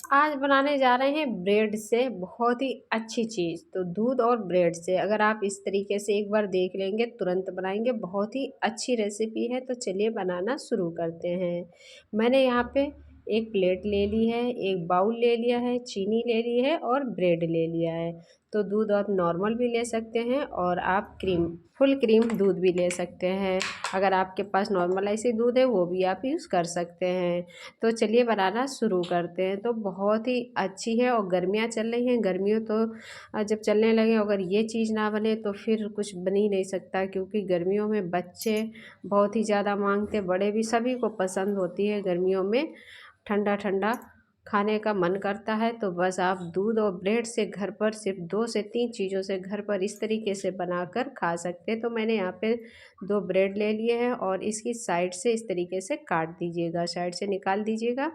आज बनाने जा रहे हैं ब्रेड से बहुत ही अच्छी चीज़। तो दूध और ब्रेड से अगर आप इस तरीके से एक बार देख लेंगे तुरंत बनाएंगे, बहुत ही अच्छी रेसिपी है। तो चलिए बनाना शुरू करते हैं। मैंने यहाँ पे एक प्लेट ले ली है, एक बाउल ले लिया है, चीनी ले ली है और ब्रेड ले लिया है। तो दूध आप नॉर्मल भी ले सकते हैं और आप फुल क्रीम दूध भी ले सकते हैं। अगर आपके पास नॉर्मल ऐसे दूध है वो भी आप यूज़ कर सकते हैं। तो चलिए बनाना शुरू करते हैं। तो बहुत ही अच्छी है और गर्मियाँ चल रही हैं, गर्मियों तो जब चलने लगे अगर ये चीज़ ना बने तो फिर कुछ बन ही नहीं सकता, क्योंकि गर्मियों में बच्चे बहुत ही ज़्यादा मांगते, बड़े भी, सभी को पसंद होती है। गर्मियों में ठंडा ठंडा खाने का मन करता है। तो बस आप दूध और ब्रेड से घर पर सिर्फ 2 से 3 चीज़ों से घर पर इस तरीके से बनाकर खा सकते हैं। तो मैंने यहाँ पे 2 ब्रेड ले लिए हैं और इसकी साइड से इस तरीके से काट दीजिएगा, साइड से निकाल दीजिएगा।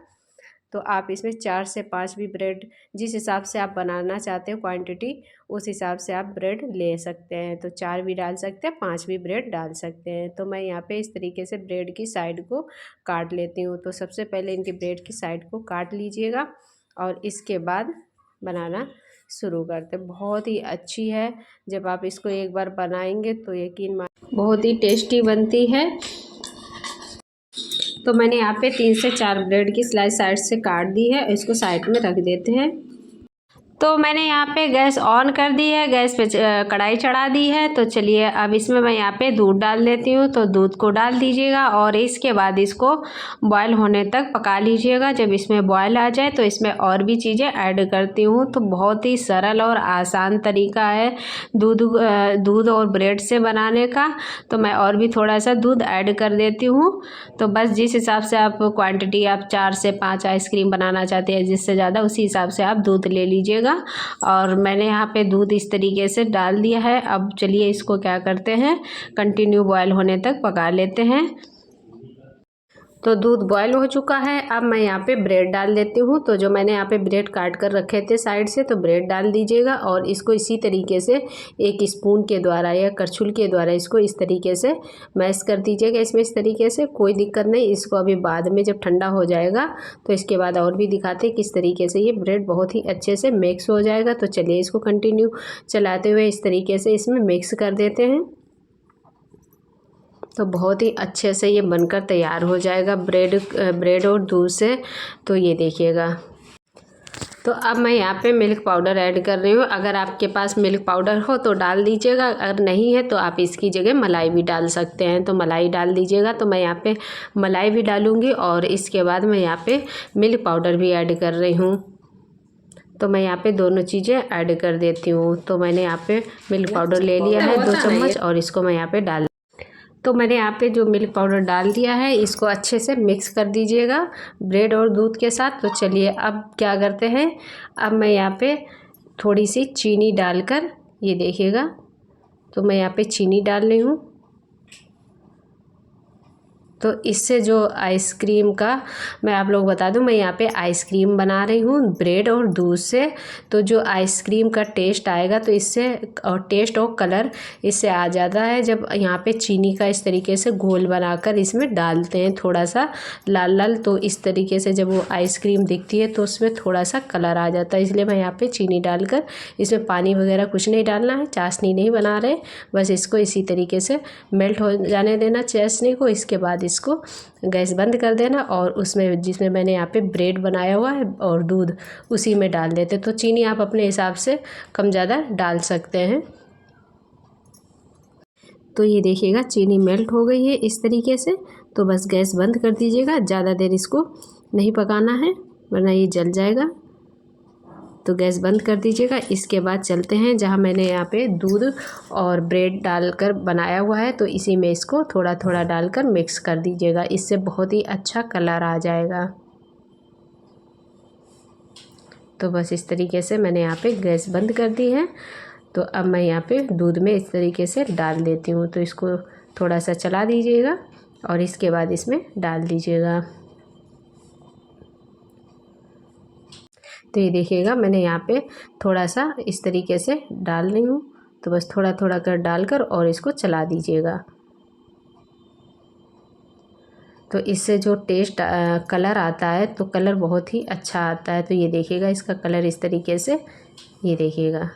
तो आप इसमें 4 से 5 भी ब्रेड, जिस हिसाब से आप बनाना चाहते हैं क्वांटिटी, उस हिसाब से आप ब्रेड ले सकते हैं। तो 4 भी डाल सकते हैं, 5 भी ब्रेड डाल सकते हैं। तो मैं यहाँ पे इस तरीके से ब्रेड की साइड को काट लेती हूँ। तो सबसे पहले इनकी ब्रेड की साइड को काट लीजिएगा और इसके बाद बनाना शुरू करते हैं। बहुत ही अच्छी है, जब आप इसको एक बार बनाएंगे तो यकीन मानिए बहुत ही टेस्टी बनती है। तो मैंने यहाँ पे 3 से 4 ब्रेड की स्लाइस साइड से काट दी है, इसको साइड में रख देते हैं। तो मैंने यहाँ पे गैस ऑन कर दी है, गैस पे कढ़ाई चढ़ा दी है। तो चलिए अब इसमें मैं यहाँ पे दूध डाल देती हूँ। तो दूध को डाल दीजिएगा और इसके बाद इसको बॉयल होने तक पका लीजिएगा। जब इसमें बॉयल आ जाए तो इसमें और भी चीज़ें ऐड करती हूँ। तो बहुत ही सरल और आसान तरीका है दूध और ब्रेड से बनाने का। तो मैं और भी थोड़ा सा दूध ऐड कर देती हूँ। तो बस जिस हिसाब से आप क्वांटिटी आप 4 से 5 आइसक्रीम बनाना चाहते हैं, जिससे ज़्यादा, उसी हिसाब से आप दूध ले लीजिएगा। और मैंने यहाँ पे दूध इस तरीके से डाल दिया है। अब चलिए इसको क्या करते हैं, कंटिन्यू बॉयल होने तक पका लेते हैं। तो दूध बॉयल हो चुका है। अब मैं यहाँ पे ब्रेड डाल देती हूँ। तो जो मैंने यहाँ पे ब्रेड काट कर रखे थे साइड से, तो ब्रेड डाल दीजिएगा और इसको इसी तरीके से एक स्पून के द्वारा या करछुल के द्वारा इसको इस तरीके से मैश कर दीजिएगा। इसमें इस तरीके से कोई दिक्कत नहीं, इसको अभी बाद में जब ठंडा हो जाएगा तो इसके बाद और भी दिखाते हैं किस तरीके से ये ब्रेड बहुत ही अच्छे से मिक्स हो जाएगा। तो चलिए इसको कंटिन्यू चलाते हुए इस तरीके से इसमें मिक्स कर देते हैं। तो बहुत ही अच्छे से ये बनकर तैयार हो जाएगा ब्रेड और दूध से। तो ये देखिएगा। तो अब मैं यहाँ पे मिल्क पाउडर ऐड कर रही हूँ। अगर आपके पास मिल्क पाउडर हो तो डाल दीजिएगा, अगर नहीं है तो आप इसकी जगह मलाई भी डाल सकते हैं। तो मलाई डाल दीजिएगा। तो मैं यहाँ पे मलाई भी डालूँगी और इसके बाद मैं यहाँ पे मिल्क पाउडर भी ऐड कर रही हूँ। तो मैं यहाँ पे दोनों चीज़ें ऐड कर देती हूँ। तो मैंने यहाँ पे मिल्क पाउडर ले लिया है 2 चम्मच और इसको मैं यहाँ पे डाल, तो मैंने यहाँ पे जो मिल्क पाउडर डाल दिया है, इसको अच्छे से मिक्स कर दीजिएगा ब्रेड और दूध के साथ। तो चलिए अब क्या करते हैं, अब मैं यहाँ पे थोड़ी सी चीनी डालकर, ये देखिएगा, तो मैं यहाँ पे चीनी डाल रही हूँ। तो इससे जो आइसक्रीम का, मैं आप लोग बता दूं, मैं यहाँ पे आइसक्रीम बना रही हूँ ब्रेड और दूध से। तो जो आइसक्रीम का टेस्ट आएगा तो इससे, और टेस्ट और कलर इससे आ जाता है जब यहाँ पे चीनी का इस तरीके से घोल बनाकर इसमें डालते हैं थोड़ा सा लाल लाल। तो इस तरीके से जब वो आइसक्रीम दिखती है तो उसमें थोड़ा सा कलर आ जाता है, इसलिए मैं यहाँ पर चीनी डालकर, इसमें पानी वगैरह कुछ नहीं डालना है, चाशनी नहीं बना रहे, बस इसको इसी तरीके से मेल्ट हो जाने देना चाशनी को। इसके बाद इसको गैस बंद कर देना और उसमें, जिसमें मैंने यहाँ पे ब्रेड बनाया हुआ है और दूध, उसी में डाल देते। तो चीनी आप अपने हिसाब से कम ज़्यादा डाल सकते हैं। तो ये देखिएगा चीनी मेल्ट हो गई है इस तरीके से। तो बस गैस बंद कर दीजिएगा, ज़्यादा देर इसको नहीं पकाना है वरना ये जल जाएगा। तो गैस बंद कर दीजिएगा। इसके बाद चलते हैं जहाँ मैंने यहाँ पे दूध और ब्रेड डालकर बनाया हुआ है, तो इसी में इसको थोड़ा थोड़ा डालकर मिक्स कर दीजिएगा, इससे बहुत ही अच्छा कलर आ जाएगा। तो बस इस तरीके से मैंने यहाँ पे गैस बंद कर दी है। तो अब मैं यहाँ पे दूध में इस तरीके से डाल देती हूँ। तो इसको थोड़ा सा चला दीजिएगा और इसके बाद इसमें डाल दीजिएगा। तो ये देखिएगा मैंने यहाँ पे थोड़ा सा इस तरीके से डाल रही हूँ। तो बस थोड़ा थोड़ा कर डालकर और इसको चला दीजिएगा। तो इससे जो टेस्ट कलर आता है तो कलर बहुत ही अच्छा आता है। तो ये देखिएगा इसका कलर इस तरीके से, ये देखिएगा।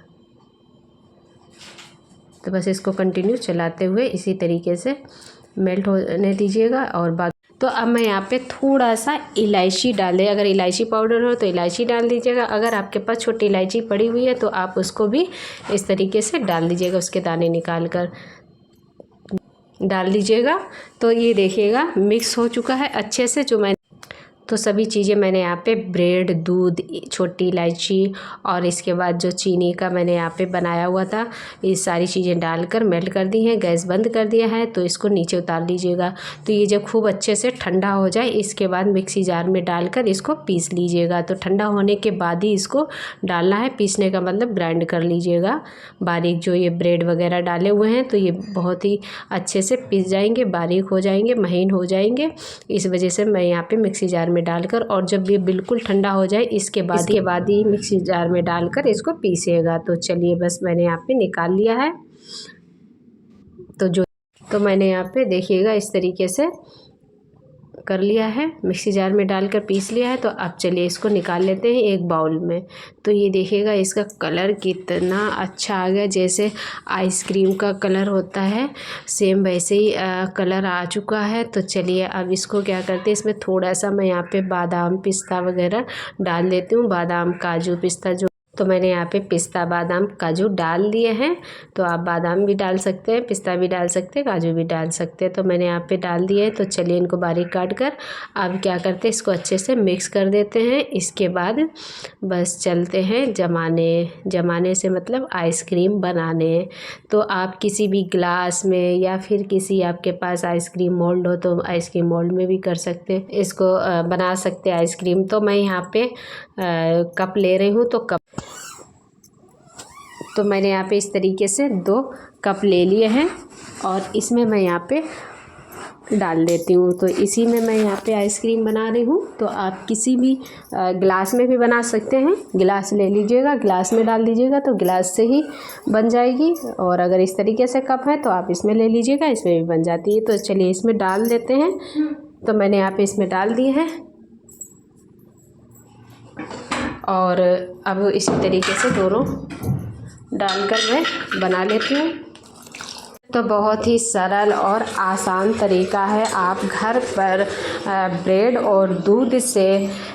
तो बस इसको कंटिन्यू चलाते हुए इसी तरीके से मेल्ट होने दीजिएगा। और बाकी तो अब मैं यहाँ पे थोड़ा सा इलायची डालें, अगर इलायची पाउडर हो तो इलायची डाल दीजिएगा। अगर आपके पास छोटी इलायची पड़ी हुई है तो आप उसको भी इस तरीके से डाल दीजिएगा, उसके दाने निकाल कर डाल दीजिएगा। तो ये देखिएगा मिक्स हो चुका है अच्छे से। तो सभी चीज़ें मैंने यहाँ पे ब्रेड, दूध, छोटी इलायची और इसके बाद जो चीनी का मैंने यहाँ पे बनाया हुआ था, ये सारी चीज़ें डालकर मेल्ट कर दी हैं। गैस बंद कर दिया है। तो इसको नीचे उतार लीजिएगा। तो ये जब खूब अच्छे से ठंडा हो जाए इसके बाद मिक्सी जार में डालकर इसको पीस लीजिएगा। तो ठंडा होने के बाद ही इसको डालना है, पीसने का मतलब ग्राइंड कर लीजिएगा बारीक। जो ये ब्रेड वगैरह डाले हुए हैं तो ये बहुत ही अच्छे से पीस जाएंगे, बारीक हो जाएंगे, महीन हो जाएंगे। इस वजह से मैं यहाँ पे मिक्सी जार में डालकर, और जब ये बिल्कुल ठंडा हो जाए इसके बाद ही मिक्सी जार में डालकर इसको पीसिएगा। तो चलिए बस मैंने यहाँ पे निकाल लिया है। तो मैंने यहाँ पे देखिएगा इस तरीके से कर लिया है, मिक्सी जार में डालकर पीस लिया है। तो अब चलिए इसको निकाल लेते हैं एक बाउल में। तो ये देखिएगा इसका कलर कितना अच्छा आ गया, जैसे आइसक्रीम का कलर होता है सेम वैसे ही कलर आ चुका है। तो चलिए अब इसको क्या करते हैं, इसमें थोड़ा सा मैं यहाँ पे बादाम पिस्ता वगैरह डाल देती हूँ। बादाम काजू पिस्ता जो, तो मैंने यहाँ पे पिस्ता बादाम काजू डाल दिए हैं। तो आप बादाम भी डाल सकते हैं, पिस्ता भी डाल सकते हैं, काजू भी डाल सकते हैं। तो मैंने यहाँ पे डाल दिए हैं। तो चलिए इनको बारीक काट कर अब क्या करते हैं, इसको अच्छे से मिक्स कर देते हैं। इसके बाद बस चलते हैं जमाने से मतलब आइसक्रीम बनाने। तो आप किसी भी ग्लास में या फिर किसी आपके पास आइसक्रीम मोल्ड हो तो आइसक्रीम मोल्ड में भी कर सकते हैं, इसको बना सकते हैं आइसक्रीम। तो मैं यहाँ पे कप ले रही हूँ। तो मैंने यहाँ पे इस तरीके से 2 कप ले लिए हैं और इसमें मैं यहाँ पे डाल देती हूँ। तो इसी में मैं यहाँ पे आइसक्रीम बना रही हूँ। तो आप किसी भी गिलास में भी बना सकते हैं, गिलास ले लीजिएगा, गिलास में डाल दीजिएगा तो गिलास से ही बन जाएगी। और अगर इस तरीके से कप है तो आप इसमें ले लीजिएगा, इसमें भी बन जाती है। तो चलिए इसमें डाल देते हैं। तो मैंने यहाँ पे इसमें डाल दिए हैं और अब इसी तरीके से दोनों डालकर मैं बना लेती हूँ। तो बहुत ही सरल और आसान तरीका है, आप घर पर ब्रेड और दूध से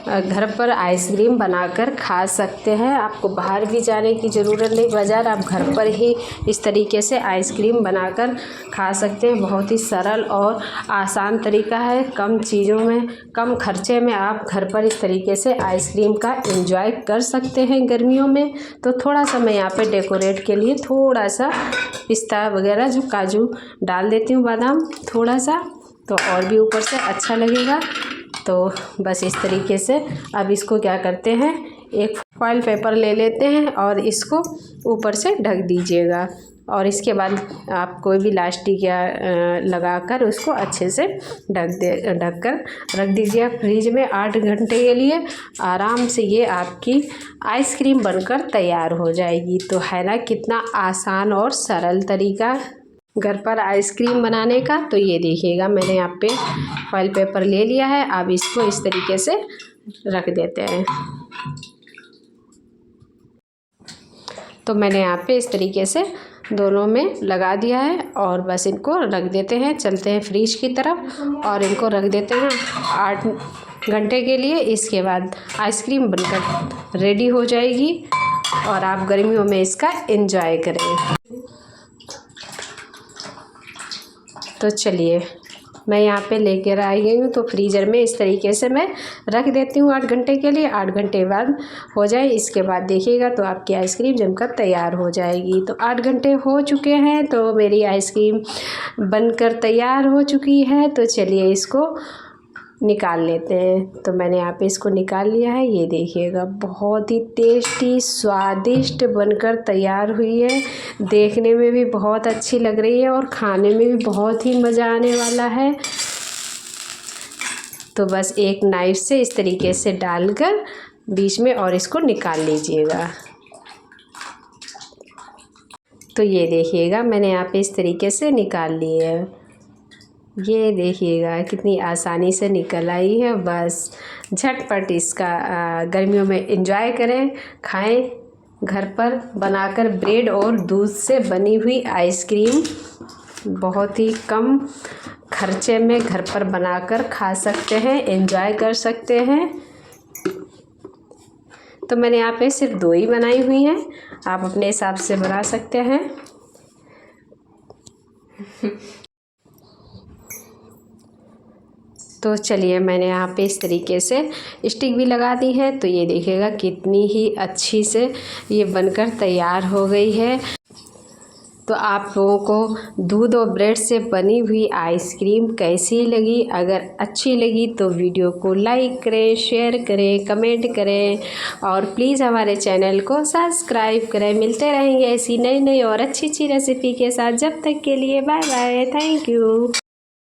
घर पर आइसक्रीम बनाकर खा सकते हैं। आपको बाहर भी जाने की ज़रूरत नहीं, बाज़ार आप घर पर ही इस तरीके से आइसक्रीम बनाकर खा सकते हैं। बहुत ही सरल और आसान तरीका है, कम चीज़ों में कम खर्चे में आप घर पर इस तरीके से आइसक्रीम का एंजॉय कर सकते हैं गर्मियों में। तो थोड़ा सा मैं यहाँ पे डेकोरेट के लिए थोड़ा सा पिस्ता वगैरह जो काजू डाल देती हूँ, बादाम थोड़ा सा, तो और भी ऊपर से अच्छा लगेगा। तो बस इस तरीके से अब इसको क्या करते हैं, एक फॉइल पेपर ले लेते हैं और इसको ऊपर से ढक दीजिएगा। और इसके बाद आप कोई भी लास्टिक या लगाकर उसको अच्छे से ढक कर रख दीजिए फ्रिज में 8 घंटे के लिए। आराम से ये आपकी आइसक्रीम बनकर तैयार हो जाएगी। तो है ना कितना आसान और सरल तरीका घर पर आइसक्रीम बनाने का। तो ये देखिएगा मैंने यहाँ पे फॉइल पेपर ले लिया है, अब इसको इस तरीके से रख देते हैं। तो मैंने यहाँ पे इस तरीके से दोनों में लगा दिया है और बस इनको रख देते हैं। चलते हैं फ्रिज की तरफ और इनको रख देते हैं 8 घंटे के लिए। इसके बाद आइसक्रीम बनकर रेडी हो जाएगी और आप गर्मियों में इसका एंजॉय करें। तो चलिए मैं यहाँ पे लेकर आई गई हूँ। तो फ्रीज़र में इस तरीके से मैं रख देती हूँ 8 घंटे के लिए। 8 घंटे बाद हो जाए इसके बाद देखिएगा तो आपकी आइसक्रीम जमकर तैयार हो जाएगी। तो 8 घंटे हो चुके हैं तो मेरी आइसक्रीम बनकर तैयार हो चुकी है। तो चलिए इसको निकाल लेते हैं। तो मैंने यहाँ पे इसको निकाल लिया है। ये देखिएगा बहुत ही टेस्टी स्वादिष्ट बनकर तैयार हुई है, देखने में भी बहुत अच्छी लग रही है और खाने में भी बहुत ही मज़ा आने वाला है। तो बस एक नाइफ से इस तरीके से डालकर बीच में और इसको निकाल लीजिएगा। तो ये देखिएगा मैंने यहाँ पे इस तरीके से निकाल लिए है। ये देखिएगा कितनी आसानी से निकल आई है। बस झटपट इसका गर्मियों में एंजॉय करें, खाएं। घर पर बनाकर ब्रेड और दूध से बनी हुई आइसक्रीम बहुत ही कम खर्चे में घर पर बनाकर खा सकते हैं, एंजॉय कर सकते हैं। तो मैंने यहाँ पे सिर्फ 2 ही बनाई हुई हैं, आप अपने हिसाब से बना सकते हैं। तो चलिए मैंने यहाँ पे इस तरीके से स्टिक भी लगा दी है। तो ये देखिएगा कितनी ही अच्छी से ये बनकर तैयार हो गई है। तो आप लोगों को दूध और ब्रेड से बनी हुई आइसक्रीम कैसी लगी? अगर अच्छी लगी तो वीडियो को लाइक करें, शेयर करें, कमेंट करें और प्लीज़ हमारे चैनल को सब्सक्राइब करें। मिलते रहेंगे ऐसी नई नई और अच्छी अच्छी रेसिपी के साथ। जब तक के लिए बाय बाय, थैंक यू।